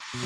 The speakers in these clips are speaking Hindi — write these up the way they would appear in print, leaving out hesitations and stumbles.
Hello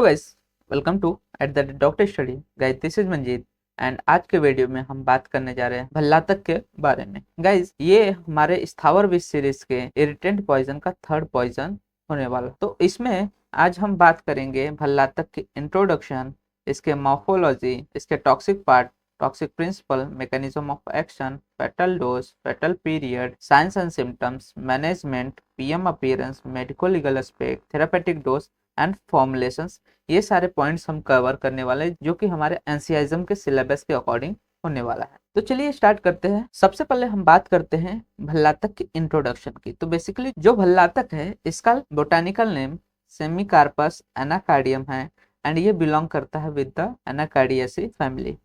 guys, welcome to at the doctor study. Guys, this is Manjeet and आज के वीडियो में हम बात करने जा रहे हैं भल्लातक के बारे में। गाइस, ये हमारे स्थावर विष सीरीज के इरिटेंट पॉइजन का थर्ड पॉइजन होने वाला। तो इसमें आज हम बात करेंगे भल्लातक की इंट्रोडक्शन, इसके मॉर्फोलॉजी, इसके toxic part, toxic principle, mechanism of action, fatal dose, fatal period, signs and symptoms, management, PM appearance, medico legal aspect, therapeutic dose and formulations. ये सारे पॉइंट्स हम कवर करने वाले हैं जो कि हमारे एनसीआईएम के सिलेबस के अकॉर्डिंग होने वाला है। तो चलिए स्टार्ट करते हैं। सबसे पहले हम बात करते हैं भल्लातक की इंट्रोडक्शन की। तो बेसिकली जो भल्लातक है इसका बोटानिकल नेम सेमिकार्पस एनाकार्डियम है एंड ये बिलोंग करता है with the Anacardiaceae family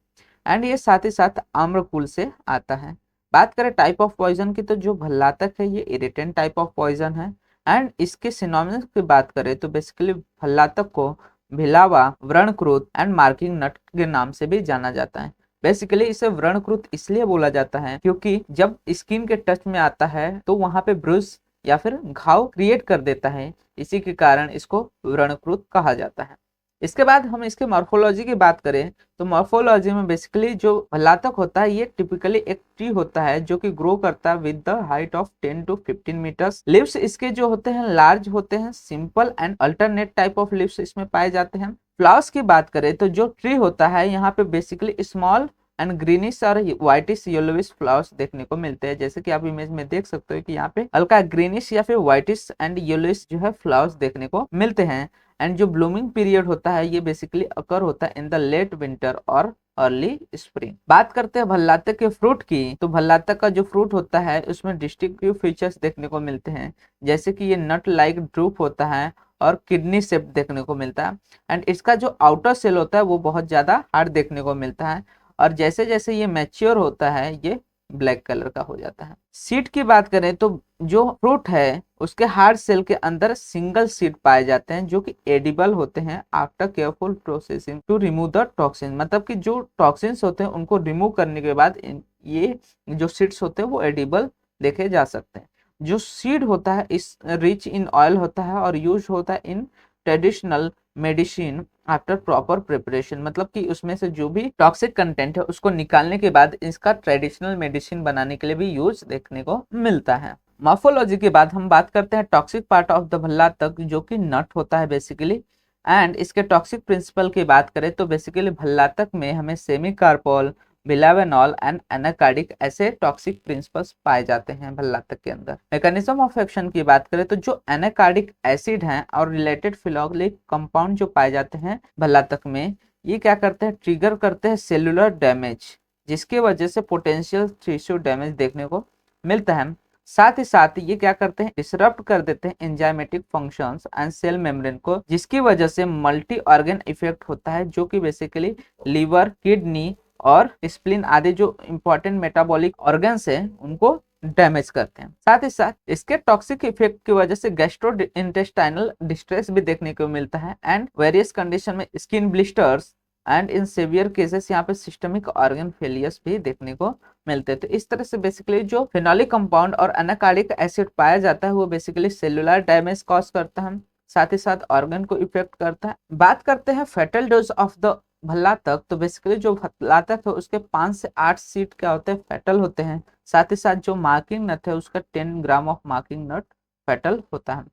and ये साथ ही साथ आम्रकुल से आता है। बात करें टाइप ऑफ पॉइजन की, तो जो भल्लातक है ये इरिटेंट टाइप ऑफ पॉइजन है एंड इसके सिनोनिम्स की बात करें तो बेसिकली भल्लातक को भिलावा, व्रणकृत एंड मार्किंग नट के नाम से भी जाना जाता है। बेसिकली इसे व्रणकृत इसलिए बोला जाता है क्योंकि जब स्किन के टच में आता है तो वहां पे ब्रूस या फिर घाव क्रिएट कर देता है, इसी के कारण इसको व्रणकृत कहा जाता है। इसके बाद हम इसके मॉर्फोलॉजी की बात करें तो मॉर्फोलॉजी में बेसिकली जो भल्लातक होता है ये टिपिकली एक ट्री होता है जो कि ग्रो करता है with the height of 10 to 15 metres. Leaves इसके जो होते हैं लार्ज होते हैं, simple and alternate type of leaves इसमें पाए जाते हैं। फ्लावर्स की बात करें तो जो ट्री होता है यहाँ पे बेसिकली स्मॉल एंड ग्रीनिश और व्हाइटिश येलोविश फ्लावर्स देखने को मिलते हैं। जैसे कि आप इमेज में देख सकते हो कि यहाँ पे हल्का ग्रीनिश या फिर व्हाइटिश एंड येलोइश जो है फ्लावर्स देखने को मिलते हैं एंड जो ब्लूमिंग पीरियड होता है ये बेसिकली अकर होता है इन द लेट विंटर और अर्ली स्प्रिंग। बात करते हैं भल्लातक के फ्रूट की, तो भल्लातक का जो फ्रूट होता है उसमें डिस्टिंक्टिव फीचर्स देखने को मिलते हैं, जैसे कि ये नट लाइक ड्रूप होता है और किडनी शेप देखने को मिलता है एंड इसका जो आउटर सेल होता है वो बहुत ज्यादा हार्ड देखने को मिलता है और जैसे जैसे ये मैच्योर होता है ये ब्लैक कलर का हो जाता है। सीड की बात करें तो जो फ्रूट है उसके हार्ड सेल के अंदर सिंगल सीड पाए जाते हैं जो कि एडिबल होते हैं after careful processing to remove the toxin. मतलब कि जो टॉक्सिन्स होते हैं उनको रिमूव करने के बाद ये जो सीड्स होते हैं वो एडिबल देखे जा सकते हैं। जो सीड होता है इस रिच इन ऑयल होता है और यूज होता है in traditional medicine after proper preparation. मतलब कि उसमें से जो भी टॉक्सिक कंटेंट है उसको निकालने के बाद इसका ट्रेडिशनल मेडिसिन बनाने के लिए भी यूज देखने को मिलता है। मॉर्फोलॉजी के बाद हम बात करते हैं टॉक्सिक पार्ट ऑफ द भल्लातक जो कि नट होता है बेसिकली एंड इसके टॉक्सिक प्रिंसिपल की बात करें तो बेसिकली भल्लातक में हमें सेमिकार्पोल, बिलावेनॉल एंड एनाकार्डिक ऐसे टॉक्सिक प्रिंसिपल्स पाए जाते हैं भल्लातक के अंदर। मैकेनिज्म ऑफ एक्शन की बात करें तो जो एनाकार्डिक एसिड हैं और रिलेटेड फिनोलिक कंपाउंड जो पाए जाते हैं भल्लातक में, ये क्या करते हैं, ट्रिगर करते हैं सेलुलर डैमेज, जिसकी वजह से पोटेंशियल टिश्यू डैमेज देखने को मिलता है। साथ ही साथ ये क्या करते हैं, डिसरप्ट कर देते हैं enzymatic functions and cell membrane को, जिसकी वजह से मल्टी ऑर्गन इफेक्ट होता है जो कि बेसिकली लीवर, किडनी और स्प्लीन आदि जो इंपॉर्टेंट मेटाबॉलिक ऑर्गन्स है उनको डैमेज करते हैं। साथ ही साथ इसके टॉक्सिक इफेक्ट की वजह से गैस्ट्रो इंटेस्टाइनल डिस्ट्रेस भी देखने को मिलता है एंड वेरियस कंडीशन में skin blisters and in severe cases यहाँ पे सिस्टमिक ऑर्गन फेलियर्स भी देखने को मिलते हैं। तो इस तरह से बेसिकली जो फिनोलिक कंपाउंड और एनाकार्डिक एसिड पाया जाता है वो बेसिकली सेलुलर डैमेज कॉज करता है, साथ ही साथ ऑर्गन को इफेक्ट करता है। बात करते हैं फेटल डोज ऑफ द भल्लातक, तो बेसिकली जो भल्लातक है उसके 5 से 8 सीड क्या होते हैं, फेटल होते हैं। साथ ही साथ जो मार्किंग नट है उसका 10 ग्राम ऑफ मार्किंग नट फेटल होता है।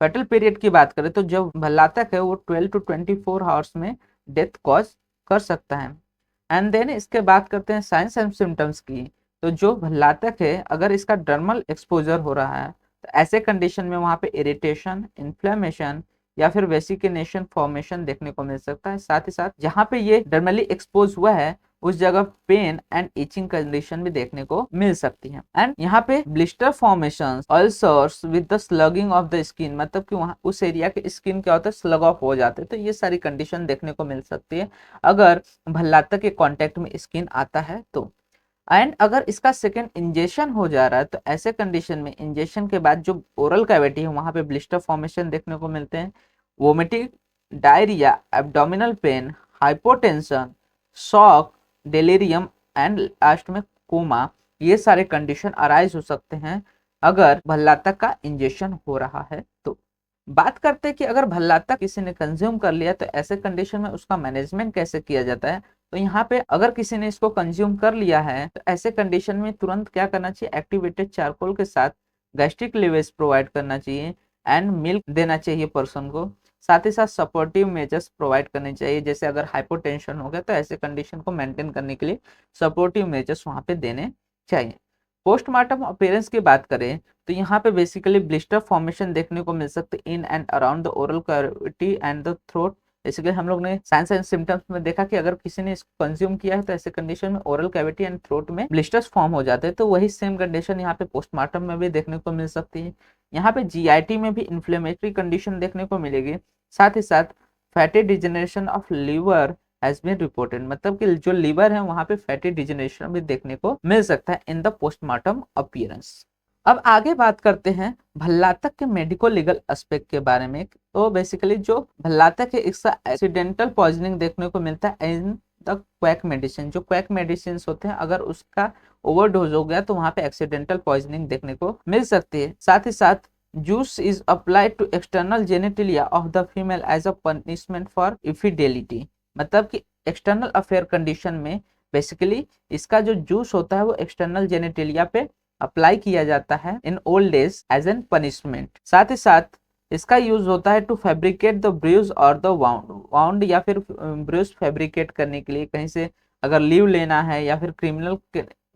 फेटल पीरियड की बात करें तो जो भल्लातक है वो 12 to 24 आवर्स में डेथ कॉज कर सकता है। एंड देन इसके बात करते हैं साइंस एंड सिम्टम्स की, तो जो भल्लातक है अगर इसका डर्मल एक्सपोजर हो रहा है तो ऐसे कंडीशन में वहां पे इरिटेशन, इन्फ्लेमेशन या फिर वेसिकिनेशन फॉर्मेशन देखने को मिल सकता है। साथ ही साथ जहां पे ये डर्मली एक्सपोज हुआ है उस जगह पेन एंड इचिंग कंडीशन भी देखने को मिल सकती है एंड यहाँ पे blister formations, ulcers with the स्लगिंग of the skin, मतलब कि वहाँ उस एरिया के स्किन क्या होता है, स्लग ऑफ हो जाते हैं। तो ये सारी कंडीशन देखने को मिल सकती है अगर भल्लातक के कांटेक्ट में स्किन आता है तो। एंड अगर इसका सेकेंड इंजेक्शन हो जा रहा है तो ऐसे कंडीशन में इंजेक्शन के बाद जो ओरल कैविटी है वहां पे ब्लिस्टर फॉर्मेशन देखने को मिलते हैं, vomiting, diarrhoea, abdominal pain, hypotension, shock, delirium and last में कोमा, ये सारे कंडीशन अराइज हो सकते हैं अगर भल्लातक का इंजेक्शन हो रहा है तो। बात करते हैं कि अगर भल्लातक किसी ने कंज्यूम कर लिया तो ऐसे कंडीशन में उसका मैनेजमेंट कैसे किया जाता है। तो यहाँ पे अगर किसी ने इसको कंज्यूम कर लिया है तो ऐसे कंडीशन में तुरंत क्या करना चाहिए, एक्टिवेटेड चारकोल के साथ गैस्ट्रिक लेवेज प्रोवाइड करना चाहिए एंड मिल्क देना चाहिए पर्सन को। साथ ही साथ सपोर्टिव मेजर्स प्रोवाइड करने चाहिए, जैसे अगर हाइपोटेंशन हो गया तो ऐसे कंडीशन को मेंटेन करने के लिए सपोर्टिव मेजर्स वहां पे देने चाहिए। पोस्टमार्टम अपीयरेंस की बात करें तो यहाँ पे बेसिकली ब्लिस्टर फॉर्मेशन देखने को मिल सकते in and around the oral cavity and the throat. Basically हम लोग ने साइंस एंड सिम्टम्स में देखा कि अगर किसी ने इसको कंज्यूम किया है तो ऐसे कंडीशन में ओरल कैविटी एंड थ्रोट में ब्लिस्टर्स फॉर्म हो जाते हैं। तो वही सेम कंडीशन यहाँ पे पोस्टमार्टम में भी देखने को मिल सकती है। यहाँ पे जीआईटी में भी इन्फ्लेमेटरी कंडीशन देखने को मिलेगी। साथ ही साथ fatty degeneration of liver has been reported, मतलब कि जो लीवर है वहां पे फैटी डिजेनरेशन भी देखने को मिल सकता है इन द पोस्टमार्टम अपीयरेंस। अब आगे बात करते हैं भल्लातक के मेडिको लीगल एस्पेक्ट के बारे में। तो बेसिकली जो भल्लातक है इसका एक्सीडेंटल पॉइजनिंग देखने को मिलता है इन द क्वैक मेडिसिन। जो क्वैक मेडिसिन होते हैं अगर उसका ओवरडोज हो गया तो वहां पे एक्सीडेंटल पॉइजनिंग देखने को मिल सकती है। साथ ही साथ juice is applied to external genitalia of the female as a punishment for infidelity, मतलब कि एक्सटर्नल अफेयर कंडीशन में बेसिकली इसका जो जूस होता है वो एक्सटर्नल जेनेटिलिया पे अप्लाई किया जाता है in old age as an punishment. साथ ही साथ इसका यूज होता है टू फैब्रिकेट द ब्रूज और द वाउंड या फिर ब्रूज फैब्रिकेट करने के लिए, कहीं से अगर लीव लेना है या फिर क्रिमिनल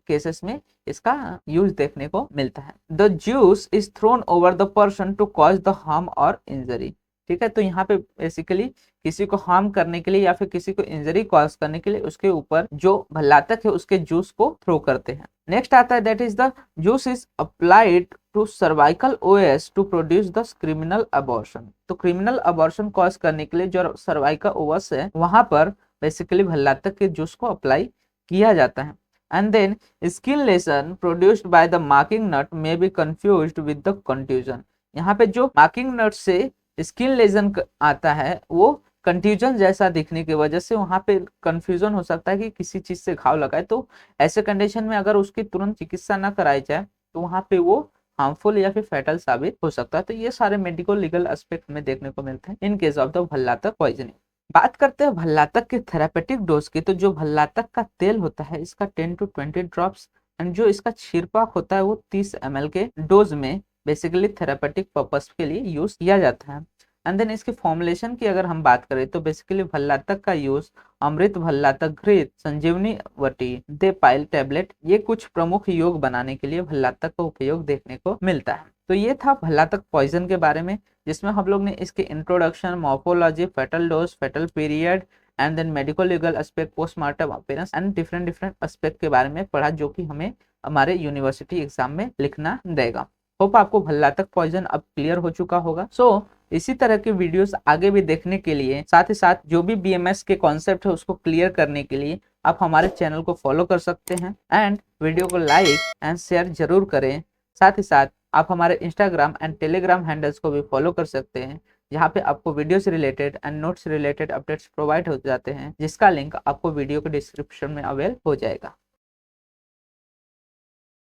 केसेस में इसका यूज देखने को मिलता है। The juice is thrown over the person to cause the harm और इंजरी। ठीक है, तो यहाँ पे बेसिकली किसी को हार्म करने के लिए या फिर किसी को इंजरी कॉज करने के लिए उसके ऊपर जो भल्लातक है उसके जूस को थ्रो करते हैं। नेक्स्ट आता है that is the juice is applied to cervical os to produce the criminal abortion. तो क्रिमिनल अबॉर्शन कॉज करने के लिए जो सर्वाइकल ओएस है वहां पर बेसिकली भल्लातक के जूस को अप्लाई किया जाता है। And then skin lesion produced by the marking nut may be confused with the contusion। यहाँ पे जो marking nut से स्किन लेजन आता है वो कंट्यूजन जैसा दिखने की वजह से वहां पे कंफ्यूजन हो सकता है कि किसी चीज से घाव लगा है। तो ऐसे कंडीशन में अगर उसकी तुरंत चिकित्सा ना कराई जाए तो वहां पे वो हार्मफुल या फिर फैटल साबित हो सकता है। तो ये सारे मेडिकल लीगल एस्पेक्ट में देखने को मिलते हैं इन केस ऑफ द भल्लातक पॉइजनिंग। बात करते हैं भल्लातक के थेरापेटिक डोज की। तो जो भल्लातक का तेल होता है इसका 10 to 20 ड्रॉप्स एंड जो इसका छिड़काव होता है वो 30 ml के डोज में बेसिकली थेरापेटिक पर्पस के लिए यूज किया जाता है। एंड देन इसके फॉर्मुलेशन की अगर हम बात करें तो बेसिकली भल्लातक का यूज अमृत भल्लातक घृत संजीवनी वटी दे पाइल टैबलेट ये कुछ प्रमुख योग बनाने के लिए भल्लातक का उपयोग देखने को मिलता है। तो ये था भल्लातक पॉइजन के बारे में, जिसमें हम लोग ने इसके introduction, morphology, fatal dose, fatal period and then medical legal aspect, postmortem appearance and different aspect के बारे में पढ़ा, जो कि हमें हमारे यूनिवर्सिटी एग्जाम में लिखना देगा। होप आपको भल्लातक पॉइजन अब क्लियर हो चुका होगा। इसी तरह के वीडियोस आगे भी देखने के लिए, साथ ही साथ जो भी बीएमएस के कॉन्सेप्ट है उसको क्लियर करने के लिए आप हमारे चैनल को फॉलो कर सकते हैं एंड वीडियो को लाइक एंड शेयर जरूर करें। साथ ही साथ आप हमारे इंस्टाग्राम एंड टेलीग्राम हैंडल्स को भी फॉलो कर सकते हैं, जहाँ पे आपको वीडियो से related and notes related updates provide हो जाते हैं, जिसका लिंक आपको वीडियो के डिस्क्रिप्शन में अवेल हो जाएगा।